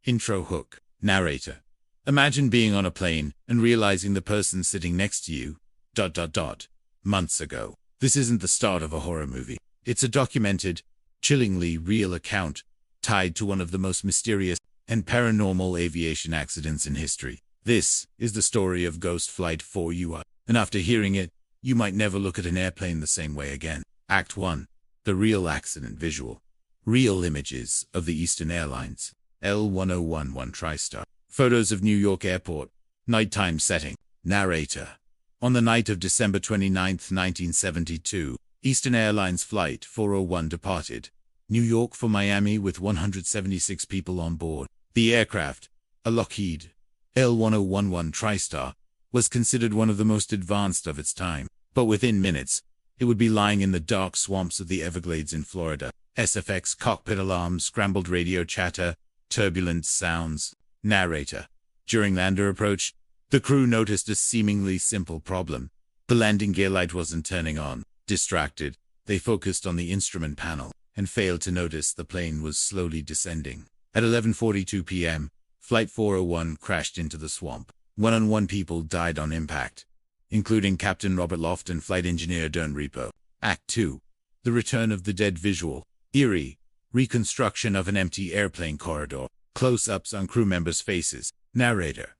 Intro hook. Narrator. Imagine being on a plane and realizing the person sitting next to you, months ago. This isn't the start of a horror movie. It's a documented, chillingly real account tied to one of the most mysterious and paranormal aviation accidents in history. This is the story of Ghost Flight 4UR, and after hearing it, you might never look at an airplane the same way again. Act 1. The real accident visual. Real images of the Eastern Airlines L1011 TriStar. Photos of New York Airport. Nighttime setting. Narrator. On the night of December 29, 1972, Eastern Airlines Flight 401 departed New York for Miami with 176 people on board. The aircraft, a Lockheed L1011 TriStar, was considered one of the most advanced of its time, but within minutes, it would be lying in the dark swamps of the Everglades in Florida. SFX cockpit alarms, scrambled radio chatter, turbulent sounds. Narrator. During lander approach, the crew noticed a seemingly simple problem. The landing gear light wasn't turning on. Distracted, they focused on the instrument panel and failed to notice the plane was slowly descending. At 11:42 p.m., Flight 401 crashed into the swamp. 101 people died on impact, including Captain Bob Loft and flight engineer Don Repo. Act 2. The return of the dead visual. Eerie reconstruction of an empty airplane corridor. Close-ups on crew members' faces. Narrator.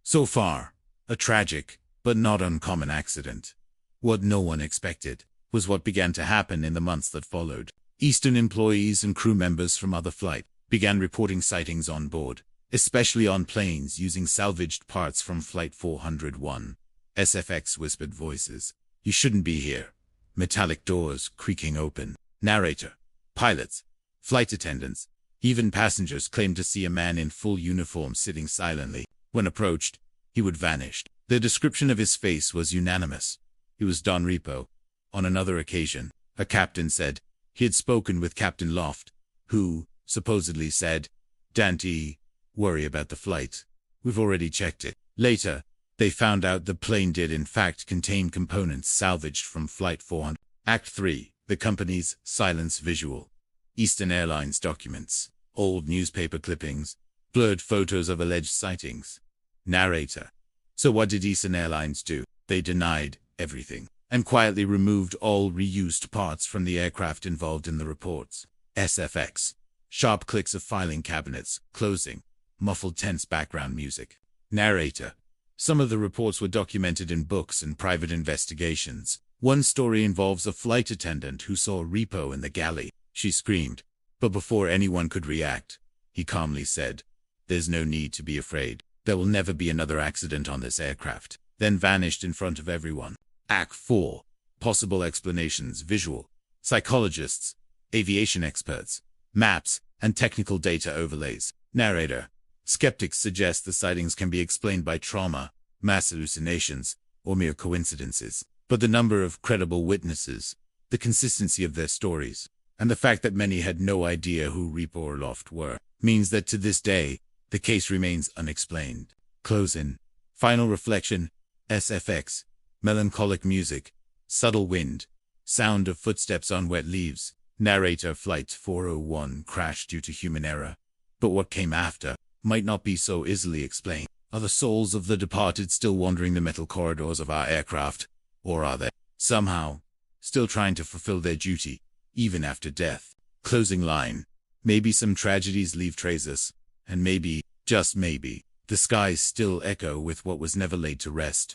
So far, a tragic, but not uncommon accident. What no one expected was what began to happen in the months that followed. Eastern employees and crew members from other flights began reporting sightings on board, especially on planes using salvaged parts from Flight 401. SFX whispered voices. You shouldn't be here. Metallic doors creaking open. Narrator. Pilots, flight attendants, even passengers claimed to see a man in full uniform sitting silently. When approached, he would vanish. The description of his face was unanimous. He was Don Repo. On another occasion, a captain said he had spoken with Captain Loft, who supposedly said, "Don't worry about the flight. We've already checked it." Later, they found out the plane did in fact contain components salvaged from Flight 400. Act 3. The company's silence visual. Eastern Airlines documents. Old newspaper clippings. Blurred photos of alleged sightings. Narrator. So what did Eastern Airlines do? They denied everything and quietly removed all reused parts from the aircraft involved in the reports. SFX. Sharp clicks of filing cabinets, closing, muffled tense background music. Narrator. Some of the reports were documented in books and private investigations. One story involves a flight attendant who saw Repo in the galley. She screamed, but before anyone could react, he calmly said, "There's no need to be afraid. There will never be another accident on this aircraft," then vanished in front of everyone. Act 4. Possible explanations visual. Psychologists, aviation experts, maps, and technical data overlays. Narrator. Skeptics suggest the sightings can be explained by trauma, mass hallucinations, or mere coincidences. But the number of credible witnesses, the consistency of their stories, and the fact that many had no idea who Repo or Loft were, means that to this day, the case remains unexplained. Close-in. Final reflection. SFX. Melancholic music. Subtle wind. Sound of footsteps on wet leaves. Narrator. Flight 401 crashed due to human error. But what came after might not be so easily explained. Are the souls of the departed still wandering the metal corridors of our aircraft? Or are they, somehow, still trying to fulfill their duty, even after death? Closing line. Maybe some tragedies leave traces, and maybe, just maybe, the skies still echo with what was never laid to rest.